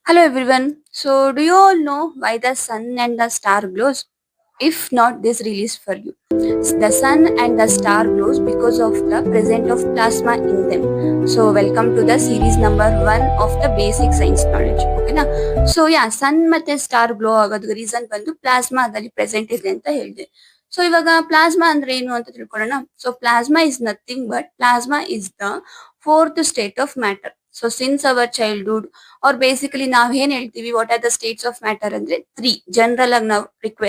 Hello everyone. So do you all know why the sun and the star glows? If not, this release for you. The sun and the star glows because of the presence of plasma in them. So welcome to the series number 1 of the basic science knowledge. Okay na? So yeah, sun ಮತ್ತೆ star glow ಆಗೋದಕ್ಕೆ reason ಬಂದು plasma ಅದರಲ್ಲಿ present ಇದೆ ಅಂತ ಹೇಳಿದೆ. So ಇವಾಗ plasma ಅಂದ್ರೆ ಏನು ಅಂತ ತಿಳ್ಕೊಳ್ಳೋಣ. So plasma is nothing but plasma is the fourth state of matter. So since our childhood ಅವ್ರು ಬೇಸಿಕಲಿ ನಾವ್ ಏನ್ ಹೇಳ್ತೀವಿ what are the states of matter ಅಂದ್ರೆ ತ್ರೀ ಜನರಲ್ ಆಗಿ ನಾವು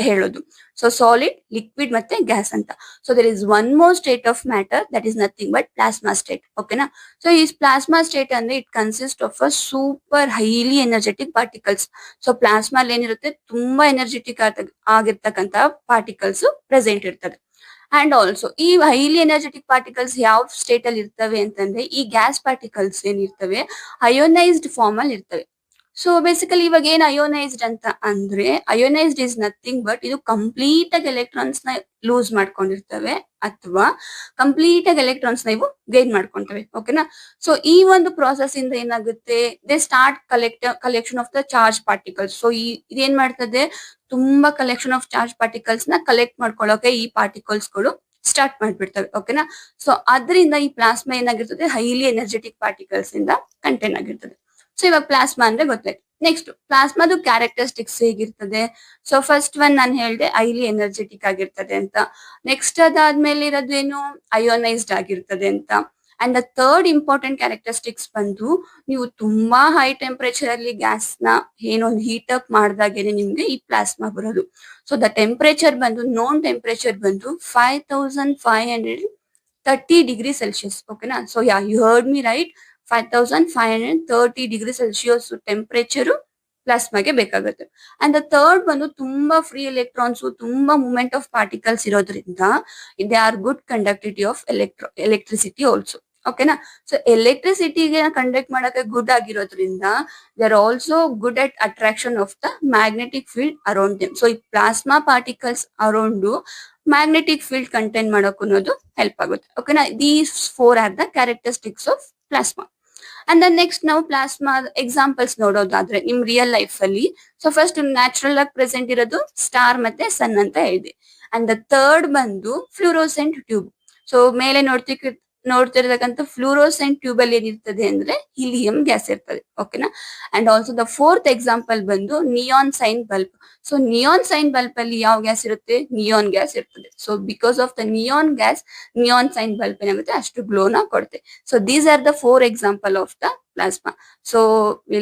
ಹೇಳೋದು. ಸೊ ಸಾಲಿಡ್, ಲಿಕ್ವಿಡ್ ಮತ್ತೆ ಗ್ಯಾಸ್ ಅಂತ. So there is one more state of matter that is nothing but plasma state. ಓಕೆನಾ? ಸೊ ಈ ಪ್ಲಾಸ್ಮಾ ಸ್ಟೇಟ್ ಅಂದ್ರೆ it consist of a super highly energetic particles. So plasma ಏನಿರುತ್ತೆ ತುಂಬಾ energetic ಆಗಿರ್ತಕ್ಕಂತ particles present ಇರ್ತದೆ. And also ಈ highly energetic particles ಯಾವ state ಅಲ್ಲಿ ಇರ್ತವೆ ಅಂತಂದ್ರೆ ಈ ಗ್ಯಾಸ್ ಪಾರ್ಟಿಕಲ್ಸ್ ಏನಿರ್ತವೆ ಅಯೋನೈಸ್ಡ್ ಫಾರ್ಮ್ ಅಲ್ಲಿ ಇರ್ತವೆ. ಸೊ ಬೇಸಿಕಲಿ ಇವಾಗ ಏನ್ ಅಯೋನೈಸ್ಡ್ ಅಂತ ಅಂದ್ರೆ ಅಯೋನೈಸ್ಡ್ ಇಸ್ ನಥಿಂಗ್ ಬಟ್ ಇದು ಕಂಪ್ಲೀಟ್ ಆಗಿ ಎಲೆಕ್ಟ್ರಾನ್ಸ್ ನ ಲೂಸ್ ಮಾಡ್ಕೊಂಡಿರ್ತವೆ ಅಥವಾ ಕಂಪ್ಲೀಟ್ ಆಗಿ ಎಲೆಕ್ಟ್ರಾನ್ಸ್ ನ ಇವು ಗೈನ್ ಮಾಡ್ಕೊಂತವೆ. ಓಕೆನಾ? ಸೊ ಈ ಒಂದು ಪ್ರಾಸೆಸ್ ಇಂದ ಏನಾಗುತ್ತೆ they start collection of the charge particles. So ಇದೇನ್ ಮಾಡ್ತದೆ ತುಂಬಾ ಕಲೆಕ್ಷನ್ ಆಫ್ ಚಾರ್ಜ್ ಪಾರ್ಟಿಕಲ್ಸ್ ನ ಕಲೆಕ್ಟ್ ಮಾಡ್ಕೊಳ್ಳೋಕೆ ಈ ಪಾರ್ಟಿಕಲ್ಸ್ ಗಳು ಸ್ಟಾರ್ಟ್ ಮಾಡ್ಬಿಡ್ತವೆ. ಓಕೆನಾ? ಸೊ ಅದರಿಂದ ಈ ಪ್ಲಾಸ್ಮಾ ಏನಾಗಿರ್ತದೆ ಹೈಲಿ ಎನರ್ಜೆಟಿಕ್ ಪಾರ್ಟಿಕಲ್ಸ್ ಇಂದ ಕಂಟೈನ್ ಆಗಿರ್ತದೆ. ಸೊ ಇವಾಗ ಪ್ಲಾಸ್ಮಾ ಅಂದ್ರೆ ಗೊತ್ತಾಯ್ತು. ನೆಕ್ಸ್ಟ್ ಪ್ಲಾಸ್ಮಾದು ಕ್ಯಾರೆಕ್ಟರಿಸ್ಟಿಕ್ಸ್ ಹೇಗಿರ್ತದೆ? ಸೊ ಫಸ್ಟ್ ಒನ್ ನಾನು ಹೇಳ್ದೆ ಹೈಲಿ ಎನರ್ಜೆಟಿಕ್ ಆಗಿರ್ತದೆ ಅಂತ. ನೆಕ್ಸ್ಟ್ ಅದಾದ್ಮೇಲೆ ಇರೋದು ಏನು ಅಯೋನೈಸ್ಡ್ ಆಗಿರ್ತದೆ ಅಂತ. And the third important characteristics ಬಂದು ನೀವು ತುಂಬಾ ಹೈ ಟೆಂಪರೇಚರ್ ಅಲ್ಲಿ ಗ್ಯಾಸ್ ನ ಏನೋ ಹೀಟ್ ಅಪ್ ಮಾಡಿದಾಗೇನೆ ನಿಮ್ಗೆ ಈ ಪ್ಲಾಸ್ಮಾ ಬರೋದು. ಸೊ ದ ಟೆಂಪರೇಚರ್ ಬಂದು ನೋನ್ ಟೆಂಪರೇಚರ್ ಬಂದು 5530 ಡಿಗ್ರಿ ಸೆಲ್ಸಿಯಸ್. ಓಕೆನಾ? So yeah you heard me right. 5530 degree Celsius temperature ಪ್ಲಾಸ್ಮಾಗೆ ಬೇಕಾಗುತ್ತೆ. ಅಂಡ್ ದ ಥರ್ಡ್ ಬಂದು ತುಂಬಾ ಫ್ರೀ ಎಲೆಕ್ಟ್ರಾನ್ಸ್ ತುಂಬಾ ಮೂವ್ಮೆಂಟ್ ಆಫ್ ಪಾರ್ಟಿಕಲ್ಸ್ ಇರೋದ್ರಿಂದ they are good conductivity of electricity also. ಓಕೆನಾ? ಸೊ ಎಲೆಕ್ಟ್ರಿಸಿಟಿಗೆ ಕಂಡಕ್ಟ್ ಮಾಡಕ್ಕೆ ಗುಡ್ ಆಗಿರೋದ್ರಿಂದ they are also good at attraction of the magnetic field around them. So ಈ plasma particles around magnetic field contain ಮಾಡೋಕೆ ಅನ್ನೋದು help ಆಗುತ್ತೆ. ಓಕೆನಾ? These four are the characteristics of plasma. And then next ನಾವು plasma examples ನೋಡೋದಾದ್ರೆ ನಿಮ್ real life ಅಲ್ಲಿ so first natural ಆಗಿ ಪ್ರೆಸೆಂಟ್ ಇರೋದು ಸ್ಟಾರ್ ಮತ್ತೆ ಸನ್ ಅಂತ ಹೇಳಿದೆ. ಅಂಡ್ ದ ಥರ್ಡ್ ಬಂದು ಫ್ಲೂರೋಸೆಂಟ್ ಟ್ಯೂಬ್. ಸೊ ಮೇಲೆ ನೋಡ್ತಿರ್ತಕ್ಕಂಥ ಫ್ಲೂರೋಸೆಂಟ್ ಟ್ಯೂಬ್ ಅಲ್ಲಿ ಏನಿರ್ತದೆ ಅಂದ್ರೆ ಹೀಲಿಯಂ ಗ್ಯಾಸ್ ಇರ್ತದೆ. ಓಕೆನಾ? And also the fourth example ಬಂದು neon sign bulb. So neon sign bulb ಅಲ್ಲಿ ಯಾವ ಗ್ಯಾಸ್ ಇರುತ್ತೆ? ನಿಯಾನ್ ಗ್ಯಾಸ್ ಇರ್ತದೆ. So because of the neon gas neon sign bulb ಏನಾಗುತ್ತೆ ಅಷ್ಟು ಗ್ಲೋನ ಕೊಡುತ್ತೆ. So these are the four example of the plasma. So we'll